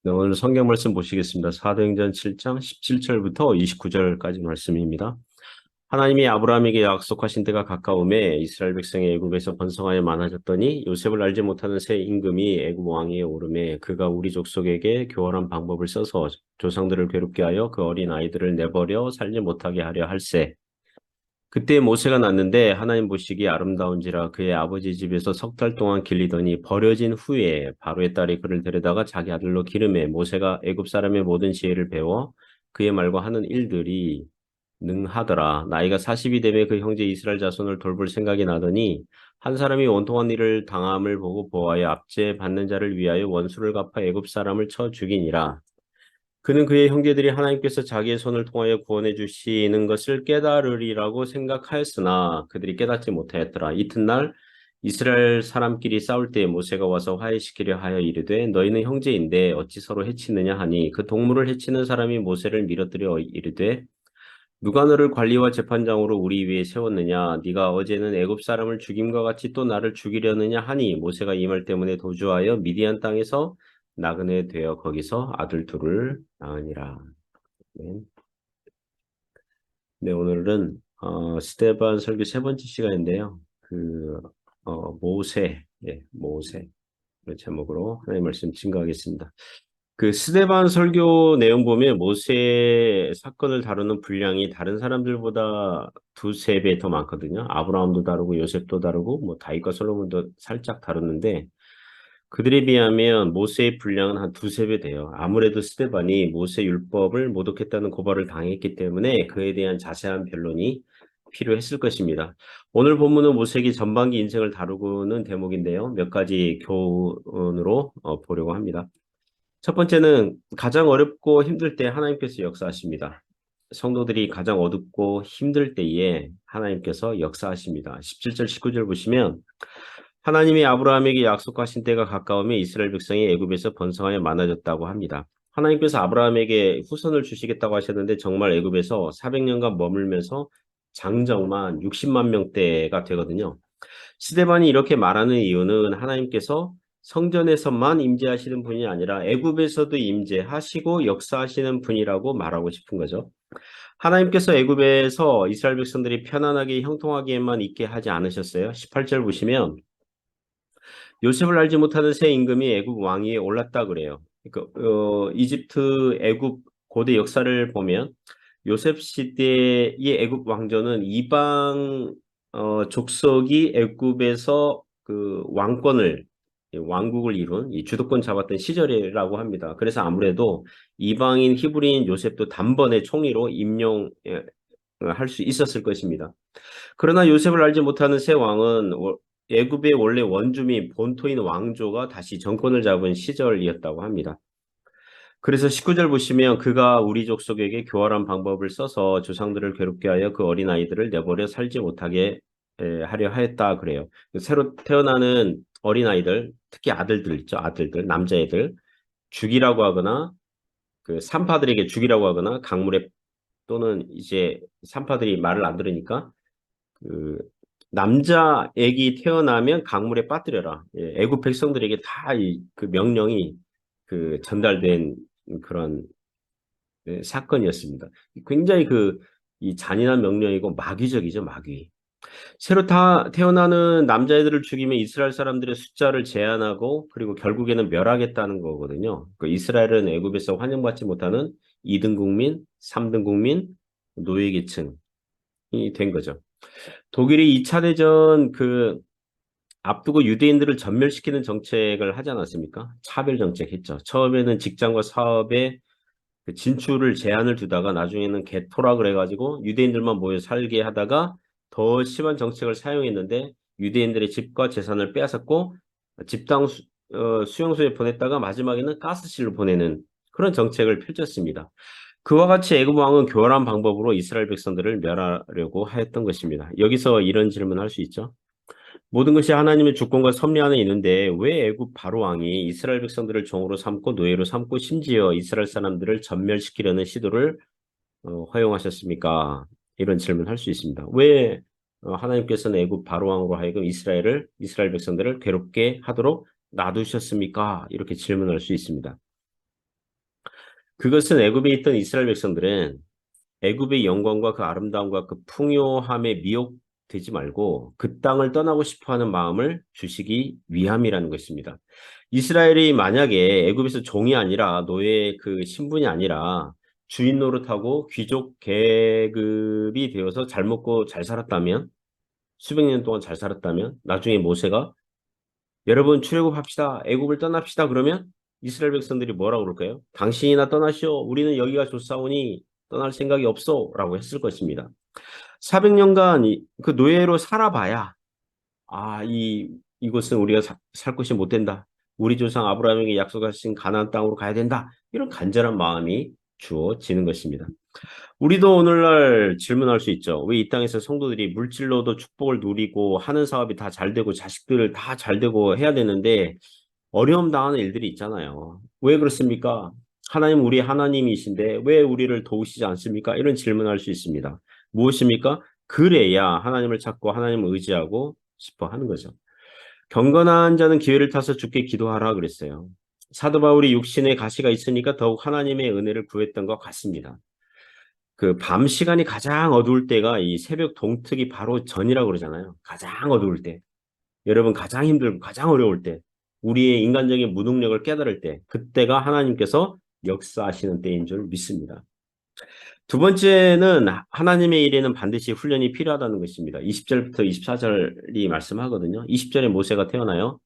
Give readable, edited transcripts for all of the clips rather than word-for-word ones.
네, 오늘 성경 말씀 보시겠습니다. 사도행전 7장 17절부터 29절까지 말씀입니다. 하나님이 아브라함에게 약속하신 때가 가까움에 이스라엘 백성이 애굽에서 번성하여 많아졌더니 요셉을 알지 못하는 새 임금이 애굽 왕위에 오르매 그가 우리 족속에게 교활한 방법을 써서 조상들을 괴롭게 하여 그 어린 아이들을 내버려 살지 못하게 하려 할세. 그때 모세가 났는데 하나님 보시기에 아름다운지라 그의 아버지 집에서 석 달 동안 길리더니 버려진 후에 바로의 딸이 그를 데려다가 자기 아들로 기름해 모세가 애굽 사람의 모든 지혜를 배워 그의 말과 하는 일들이 능하더라. 나이가 40이 되매 그 형제 이스라엘 자손을 돌볼 생각이 나더니 한 사람이 원통한 일을 당함을 보고 보아야 압제 받는 자를 위하여 원수를 갚아 애굽 사람을 쳐 죽이니라. 그는 그의 형제들이 하나님께서 자기의 손을 통하여 구원해 주시는 것을 깨달으리라고 생각하였으나 그들이 깨닫지 못하였더라. 이튿날 이스라엘 사람끼리 싸울 때 모세가 와서 화해시키려 하여 이르되 너희는 형제인데 어찌 서로 해치느냐 하니 그 동물을 해치는 사람이 모세를 밀어뜨려 이르되 누가 너를 관리와 재판장으로 우리 위에 세웠느냐 네가 어제는 애굽 사람을 죽임과 같이 또 나를 죽이려느냐 하니 모세가 이 말 때문에 도주하여 미디안 땅에서 나그네 되어 거기서 아들 둘을 낳으니라. 네, 네, 오늘은 스테반 설교 세 번째 시간인데요. 모세, 모세 그 제목으로 하나님 말씀 증거하겠습니다. 그 스데반 설교 내용 보면 모세 사건을 다루는 분량이 다른 사람들보다 두세 배 더 많거든요. 아브라함도 다루고 요셉도 다루고 뭐 다윗과 솔로몬도 살짝 다루는데 그들에 비하면 모세의 분량은 한 두세 배 돼요. 아무래도 스데반이 모세 율법을 모독했다는 고발을 당했기 때문에 그에 대한 자세한 변론이 필요했을 것입니다. 오늘 본문은 모세기 전반기 인생을 다루고는 대목인데요. 몇 가지 교훈으로 보려고 합니다. 첫 번째는 가장 어렵고 힘들 때 하나님께서 역사하십니다. 성도들이 가장 어둡고 힘들 때에 하나님께서 역사하십니다. 17절, 19절 보시면 하나님이 아브라함에게 약속하신 때가 가까우면 이스라엘 백성이 애굽에서 번성하여 많아졌다고 합니다. 하나님께서 아브라함에게 후손을 주시겠다고 하셨는데 정말 애굽에서 400년간 머물면서 장정만 60만 명대가 되거든요. 스데반이 이렇게 말하는 이유는 하나님께서 성전에서만 임재하시는 분이 아니라 애굽에서도 임재하시고 역사하시는 분이라고 말하고 싶은 거죠. 하나님께서 애굽에서 이스라엘 백성들이 편안하게 형통하게만 있게 하지 않으셨어요. 18절 보시면 요셉을 알지 못하는 새 임금이 애굽 왕위에 올랐다 그래요. 이집트 애굽 고대 역사를 보면 요셉 시대의 애굽 왕조는 이방 족속이 애굽에서 그 왕권을 왕국을 이룬 이 주도권 잡았던 시절이라고 합니다. 그래서 아무래도 이방인 히브리인 요셉도 단번에 총리로 임용 할 수 있었을 것입니다. 그러나 요셉을 알지 못하는 새 왕은 애굽의 원래 원주민 본토인 왕조가 다시 정권을 잡은 시절이었다고 합니다. 그래서 19절 보시면 그가 우리 족속에게 교활한 방법을 써서 조상들을 괴롭게 하여 그 어린 아이들을 내버려 살지 못하게 하려 하였다 그래요. 새로 태어나는 어린 아이들, 특히 아들들 있죠. 아들들, 남자애들 죽이라고 하거나 그 산파들에게 죽이라고 하거나 강물에 또는 이제 산파들이 말을 안 들으니까 그 남자 애기 태어나면 강물에 빠뜨려라. 애굽 백성들에게 다 그 명령이 그 전달된 그런 사건이었습니다. 굉장히 이 잔인한 명령이고 마귀적이죠, 마귀. 새로 다 태어나는 남자애들을 죽이면 이스라엘 사람들의 숫자를 제한하고 그리고 결국에는 멸하겠다는 거거든요. 그 이스라엘은 애굽에서 환영받지 못하는 2등 국민, 3등 국민, 노예계층이 된 거죠. 독일이 2차 대전 앞두고 유대인들을 전멸시키는 정책을 하지 않았습니까? 차별 정책 했죠. 처음에는 직장과 사업에 그 진출을 제한을 두다가 나중에는 개토라 그래가지고 유대인들만 모여 살게 하다가 더 심한 정책을 사용했는데 유대인들의 집과 재산을 빼앗았고 수용소에 보냈다가 마지막에는 가스실로 보내는 그런 정책을 펼쳤습니다. 그와 같이 애굽 왕은 교활한 방법으로 이스라엘 백성들을 멸하려고 하였던 것입니다. 여기서 이런 질문을 할 수 있죠. 모든 것이 하나님의 주권과 섭리 안에 있는데 왜 애굽 바로 왕이 이스라엘 백성들을 종으로 삼고 노예로 삼고 심지어 이스라엘 사람들을 전멸시키려는 시도를 허용하셨습니까? 이런 질문을 할 수 있습니다. 왜 하나님께서는 애굽 바로 왕으로 하여금 이스라엘 백성들을 괴롭게 하도록 놔두셨습니까? 이렇게 질문할 수 있습니다. 그것은 애굽에 있던 이스라엘 백성들은 애굽의 영광과 그 아름다움과 그 풍요함에 미혹되지 말고 그 땅을 떠나고 싶어하는 마음을 주시기 위함이라는 것입니다. 이스라엘이 만약에 애굽에서 종이 아니라 노예 그 신분이 아니라 주인 노릇하고 귀족 계급이 되어서 잘 먹고 잘 살았다면 수백 년 동안 잘 살았다면 나중에 모세가 여러분 출애굽합시다. 애굽을 떠납시다. 그러면 이스라엘 백성들이 뭐라고 그럴까요? 당신이나 떠나시오. 우리는 여기가 좋사오니 떠날 생각이 없어. 라고 했을 것입니다. 400년간 그 노예로 살아봐야 이곳은 우리가 살 곳이 못 된다. 우리 조상 아브라함에게 약속하신 가나안 땅으로 가야 된다. 이런 간절한 마음이 주어지는 것입니다. 우리도 오늘날 질문할 수 있죠. 왜 이 땅에서 성도들이 물질로도 축복을 누리고 하는 사업이 다 잘 되고 자식들 다 잘 되고 해야 되는데 어려움 당하는 일들이 있잖아요. 왜 그렇습니까? 하나님 우리 하나님이신데 왜 우리를 도우시지 않습니까? 이런 질문할 수 있습니다. 무엇입니까? 그래야 하나님을 찾고 하나님을 의지하고 싶어 하는 거죠. 경건한 자는 기회를 타서 주께 기도하라 그랬어요. 사도 바울이 육신의 가시가 있으니까 더욱 하나님의 은혜를 구했던 것 같습니다. 그 밤 시간이 가장 어두울 때가 이 새벽 동특이 바로 전이라고 그러잖아요. 가장 어두울 때. 여러분 가장 힘들고 가장 어려울 때. 우리의 인간적인 무능력을 깨달을 때. 그때가 하나님께서 역사하시는 때인 줄 믿습니다. 두 번째는 하나님의 일에는 반드시 훈련이 필요하다는 것입니다. 20절부터 24절이 말씀하거든요. 20절에 모세가 태어나요.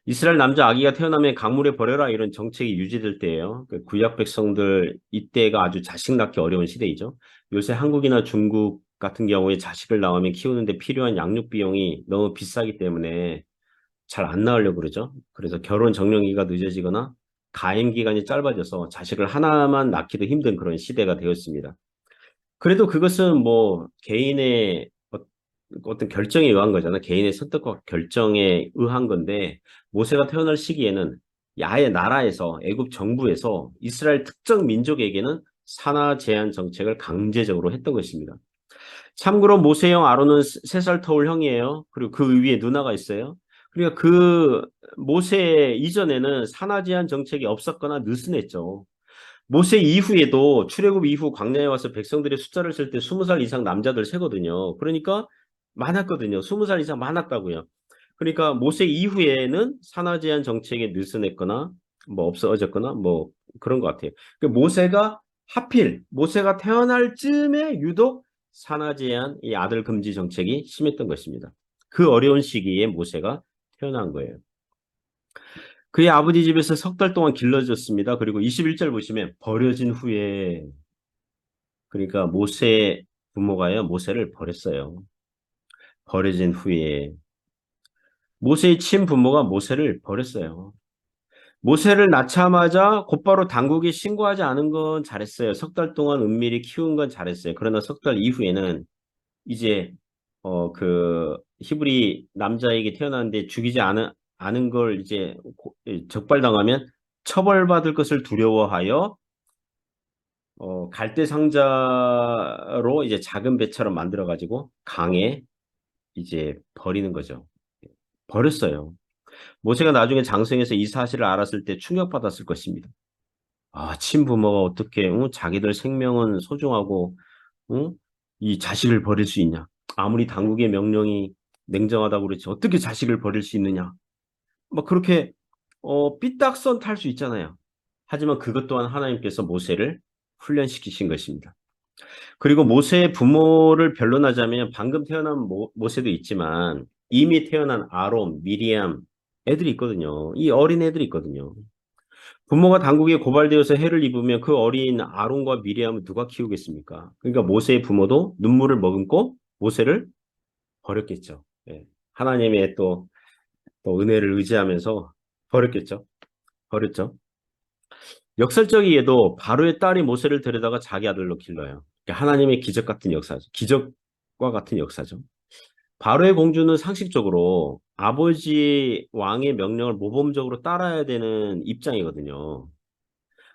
이스라엘 남자 아기가 태어나면 강물에 버려라 이런 정책이 유지될 때예요. 그 구약 백성들 이때가 아주 자식 낳기 어려운 시대이죠. 요새 한국이나 중국 같은 경우에 자식을 낳으면 키우는데 필요한 양육 비용이 너무 비싸기 때문에 잘 안 낳으려고 그러죠. 그래서 결혼 적령기가 늦어지거나 가임 기간이 짧아져서 자식을 하나만 낳기도 힘든 그런 시대가 되었습니다. 그래도 그것은 뭐 개인의 어떤 결정에 의한 거잖아. 개인의 선택과 결정에 의한 건데 모세가 태어날 시기에는 아예 나라에서 애굽 정부에서 이스라엘 특정 민족에게는 산하 제한 정책을 강제적으로 했던 것입니다. 참고로 모세형 아론은 3살 터울 형이에요. 그리고 그 위에 누나가 있어요. 그러니까 그 모세 이전에는 산하 제한 정책이 없었거나 느슨했죠. 모세 이후에도 출애굽 이후 광야에 와서 백성들의 숫자를 셀 때 20살 이상 남자들 세거든요. 그러니까 많았거든요. 20살 이상 많았다고요. 그러니까 모세 이후에는 산하 제한 정책에 느슨했거나 뭐 없어졌거나 뭐 그런 것 같아요. 그 모세가 하필 모세가 태어날 즈음에 유독 산하 제한 이 아들 금지 정책이 심했던 것입니다. 그 어려운 시기에 모세가 태어난 거예요. 그의 아버지 집에서 3달 동안 길러졌습니다. 그리고 21절 보시면 버려진 후에 그러니까 모세 부모가요 모세를 버렸어요. 버려진 후에 모세의 친부모가 모세를 버렸어요. 모세를 낳자마자 곧바로 당국에 신고하지 않은 건 잘했어요. 3달 동안 은밀히 키운 건 잘했어요. 그러나 3달 이후에는 이제 그 히브리 남자에게 태어났는데 죽이지 않은 걸 이제 적발당하면 처벌받을 것을 두려워하여 갈대 상자로 이제 작은 배처럼 만들어 가지고 강에 이제 버리는 거죠. 버렸어요. 모세가 나중에 장성에서 이 사실을 알았을 때 충격받았을 것입니다. 친부모가 어떻게 자기들 생명은 소중하고 이 자식을 버릴 수 있냐? 아무리 당국의 명령이 냉정하다고 그렇지 어떻게 자식을 버릴 수 있느냐? 막 그렇게 삐딱선 탈 수 있잖아요. 하지만 그것 또한 하나님께서 모세를 훈련시키신 것입니다. 그리고 모세의 부모를 변론하자면 방금 태어난 모세도 있지만 이미 태어난 아론, 미리암 애들이 있거든요. 이 어린 애들이 있거든요. 부모가 당국에 고발되어서 해를 입으면 그 어린 아론과 미리암을 누가 키우겠습니까? 그러니까 모세의 부모도 눈물을 머금고 모세를 버렸겠죠. 예. 하나님의 또 은혜를 의지하면서 버렸겠죠. 버렸죠. 역설적이게도 바로의 딸이 모세를 데려다가 자기 아들로 길러요. 그러니까 하나님의 기적 같은 역사죠. 기적과 같은 역사죠. 바로의 공주는 상식적으로 아버지 왕의 명령을 모범적으로 따라야 되는 입장이거든요.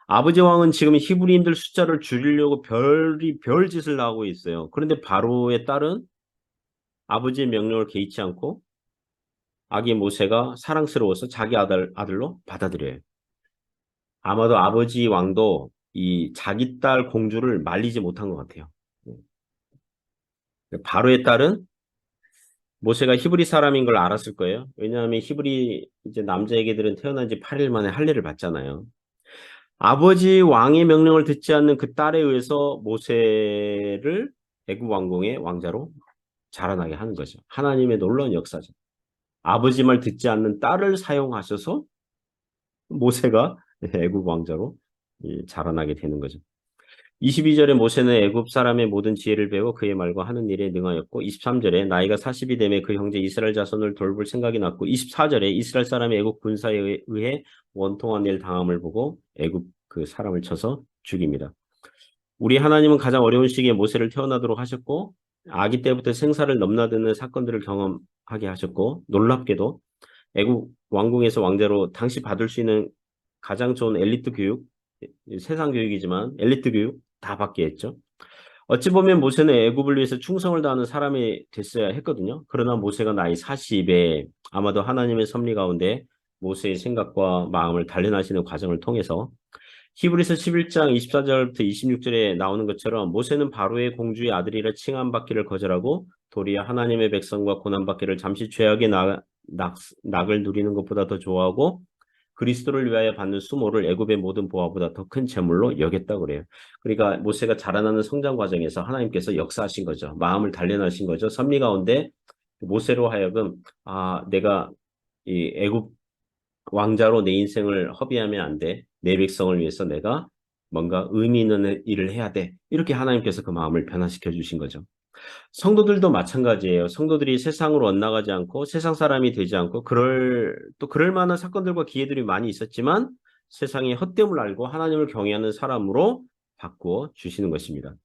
아버지 왕은 지금 히브리인들 숫자를 줄이려고 별짓을 하고 있어요. 그런데 바로의 딸은 아버지의 명령을 개의치 않고 아기 모세가 사랑스러워서 자기 아들로 받아들여요. 아마도 아버지 왕도 이 자기 딸 공주를 말리지 못한 것 같아요. 바로의 딸은 모세가 히브리 사람인 걸 알았을 거예요. 왜냐하면 히브리 이제 남자애기들은 태어난 지 8일 만에 할례를 받잖아요. 아버지 왕의 명령을 듣지 않는 그 딸에 의해서 모세를 애굽 왕궁의 왕자로 자라나게 하는 거죠. 하나님의 놀라운 역사죠. 아버지 말 듣지 않는 딸을 사용하셔서 모세가 애굽 왕자로 자라나게 되는 거죠. 22절에 모세는 애굽 사람의 모든 지혜를 배워 그의 말과 하는 일에 능하였고 23절에 나이가 40이 되매 그 형제 이스라엘 자손을 돌볼 생각이 났고 24절에 이스라엘 사람이 애굽 군사에 의해 원통한 일 당함을 보고 애굽 그 사람을 쳐서 죽입니다. 우리 하나님은 가장 어려운 시기에 모세를 태어나도록 하셨고 아기 때부터 생사를 넘나드는 사건들을 경험하게 하셨고 놀랍게도 애국 왕궁에서 왕자로 당시 받을 수 있는 가장 좋은 엘리트 교육, 세상 교육이지만 엘리트 교육 다 받게 했죠. 어찌 보면 모세는 애굽을 위해서 충성을 다하는 사람이 됐어야 했거든요. 그러나 모세가 나이 40에 아마도 하나님의 섭리 가운데 모세의 생각과 마음을 단련하시는 과정을 통해서 히브리서 11장 24절부터 26절에 나오는 것처럼 모세는 바로의 공주의 아들이라 칭함받기를 거절하고 도리어 하나님의 백성과 고난받기를 잠시 죄악의 낙을 누리는 것보다 더 좋아하고 그리스도를 위하여 받는 수모를 애굽의 모든 보화보다 더 큰 재물로 여겼다고 그래요. 그러니까 모세가 자라나는 성장 과정에서 하나님께서 역사하신 거죠. 마음을 단련하신 거죠. 섭리 가운데 모세로 하여금 내가 이 애굽 왕자로 내 인생을 허비하면 안 돼. 내 백성을 위해서 내가 뭔가 의미 있는 일을 해야 돼. 이렇게 하나님께서 그 마음을 변화시켜 주신 거죠. 성도들도 마찬가지예요. 성도들이 세상으로 엇나가지 않고 세상 사람이 되지 않고 그럴 만한 사건들과 기회들이 많이 있었지만 세상의 헛됨을 알고 하나님을 경외하는 사람으로 바꾸어 주시는 것입니다.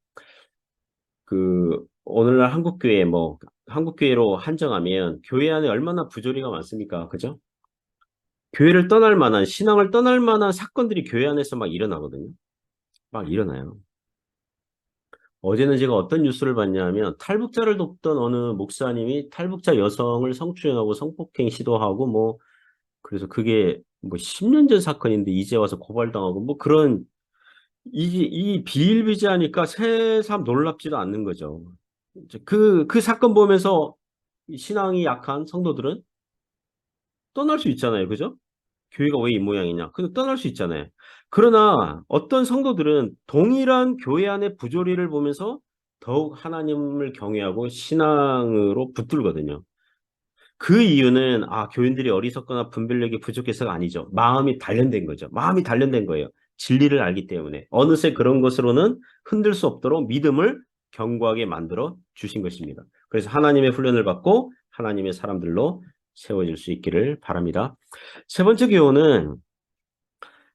오늘날 한국교회 한국교회로 한정하면 교회 안에 얼마나 부조리가 많습니까? 그죠? 교회를 떠날 만한, 신앙을 떠날 만한 사건들이 교회 안에서 막 일어나거든요. 막 일어나요. 어제는 제가 어떤 뉴스를 봤냐면 탈북자를 돕던 어느 목사님이 탈북자 여성을 성추행하고 성폭행 시도하고 그래서 그게 10년 전 사건인데 이제 와서 고발당하고 그런 이 비일비재하니까 새삼 놀랍지도 않는 거죠. 그 사건 보면서 신앙이 약한 성도들은 떠날 수 있잖아요. 그죠? 교회가 왜 이 모양이냐? 그냥 떠날 수 있잖아요. 그러나 어떤 성도들은 동일한 교회 안의 부조리를 보면서 더욱 하나님을 경외하고 신앙으로 붙들거든요. 그 이유는 교인들이 어리석거나 분별력이 부족해서가 아니죠. 마음이 단련된 거죠. 마음이 단련된 거예요. 진리를 알기 때문에 어느새 그런 것으로는 흔들 수 없도록 믿음을 견고하게 만들어 주신 것입니다. 그래서 하나님의 훈련을 받고 하나님의 사람들로 세워질 수 있기를 바랍니다. 세 번째 교훈은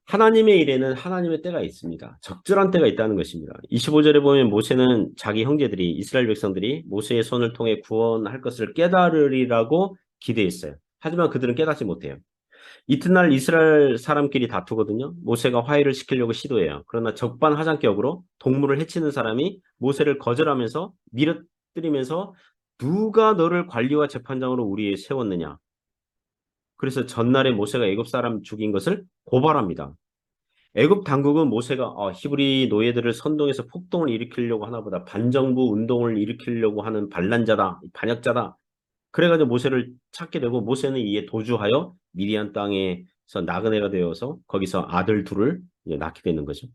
하나님의 일에는 하나님의 때가 있습니다. 적절한 때가 있다는 것입니다. 25절에 보면 모세는 자기 형제들이 이스라엘 백성들이 모세의 손을 통해 구원할 것을 깨달으리라고 기대했어요. 하지만 그들은 깨닫지 못해요. 이튿날 이스라엘 사람끼리 다투거든요. 모세가 화해를 시키려고 시도해요. 그러나 적반하장격으로 동물을 해치는 사람이 모세를 거절하면서 밀어뜨리면서 누가 너를 관리와 재판장으로 우리에 세웠느냐. 그래서 전날에 모세가 애굽 사람 죽인 것을 고발합니다. 애굽 당국은 모세가 히브리 노예들을 선동해서 폭동을 일으키려고 하나보다 반정부 운동을 일으키려고 하는 반란자다, 반역자다. 그래가지고 모세를 찾게 되고 모세는 이에 도주하여 미디안 땅에서 나그네가 되어서 거기서 아들 둘을 이제 낳게 되는 거죠.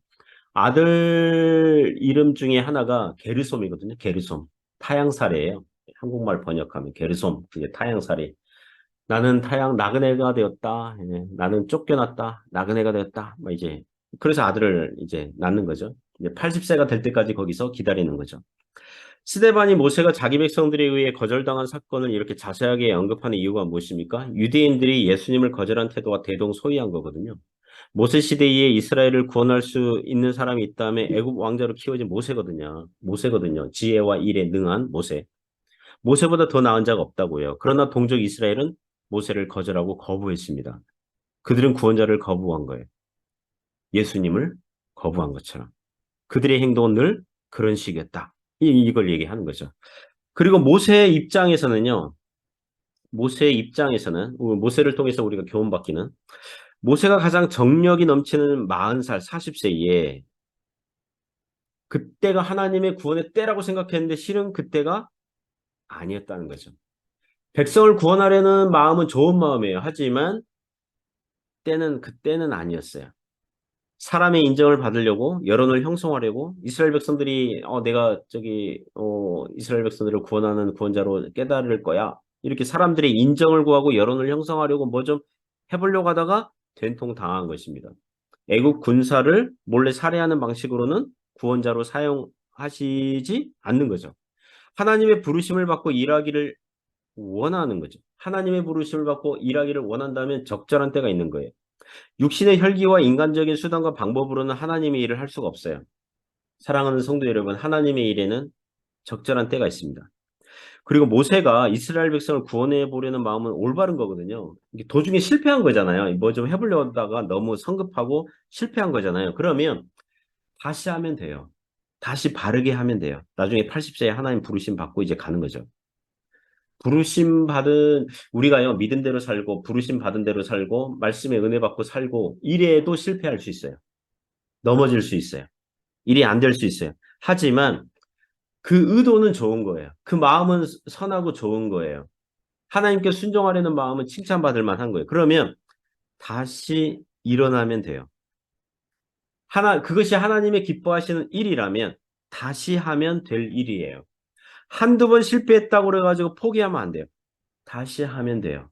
아들 이름 중에 하나가 게르솜이거든요. 게르솜. 타양사례예요. 한국말 번역하면 게르솜. 그게 타양사례. 나는 나그네가 되었다. 나는 쫓겨났다. 나그네가 되었다. 이제 그래서 아들을 이제 낳는 거죠. 이제 80세가 될 때까지 거기서 기다리는 거죠. 스데반이 모세가 자기 백성들에 의해 거절당한 사건을 이렇게 자세하게 언급하는 이유가 무엇입니까? 유대인들이 예수님을 거절한 태도가 대동소이한 거거든요. 모세 시대에 이스라엘을 구원할 수 있는 사람이 있다면 애굽 왕자로 키워진 모세거든요. 모세거든요. 지혜와 일에 능한 모세. 모세보다 더 나은 자가 없다고요. 그러나 동족 이스라엘은 모세를 거절하고 거부했습니다. 그들은 구원자를 거부한 거예요. 예수님을 거부한 것처럼. 그들의 행동은 늘 그런 식이었다. 이걸 얘기하는 거죠. 그리고 모세의 입장에서는 모세를 통해서 우리가 교훈받기는 모세가 가장 정력이 넘치는 40살, 40세에 그때가 하나님의 구원의 때라고 생각했는데 실은 그때가 아니었다는 거죠. 백성을 구원하려는 마음은 좋은 마음이에요. 하지만 그때는 아니었어요. 사람의 인정을 받으려고 여론을 형성하려고 이스라엘 백성들이 내가 이스라엘 백성들을 구원하는 구원자로 깨달을 거야. 이렇게 사람들의 인정을 구하고 여론을 형성하려고 뭐 좀 해보려고 하다가 된통 당한 것입니다. 애국 군사를 몰래 살해하는 방식으로는 구원자로 사용하시지 않는 거죠. 하나님의 부르심을 받고 일하기를 원하는 거죠. 하나님의 부르심을 받고 일하기를 원한다면 적절한 때가 있는 거예요. 육신의 혈기와 인간적인 수단과 방법으로는 하나님의 일을 할 수가 없어요. 사랑하는 성도 여러분, 하나님의 일에는 적절한 때가 있습니다. 그리고 모세가 이스라엘 백성을 구원해 보려는 마음은 올바른 거거든요. 이게 도중에 실패한 거잖아요. 뭐 좀 해보려고 하다가 너무 성급하고 실패한 거잖아요. 그러면 다시 하면 돼요. 다시 바르게 하면 돼요. 나중에 80세에 하나님 부르심 받고 이제 가는 거죠. 부르심 받은 우리가요 믿은 대로 살고 부르심 받은 대로 살고 말씀에 은혜 받고 살고 이래도 실패할 수 있어요. 넘어질 수 있어요. 일이 안 될 수 있어요. 하지만 그 의도는 좋은 거예요. 그 마음은 선하고 좋은 거예요. 하나님께 순종하려는 마음은 칭찬받을 만한 거예요. 그러면 다시 일어나면 돼요. 그것이 하나님의 기뻐하시는 일이라면 다시 하면 될 일이에요. 한두 번 실패했다고 그래가지고 포기하면 안 돼요. 다시 하면 돼요.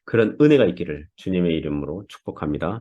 그런 은혜가 있기를 주님의 이름으로 축복합니다.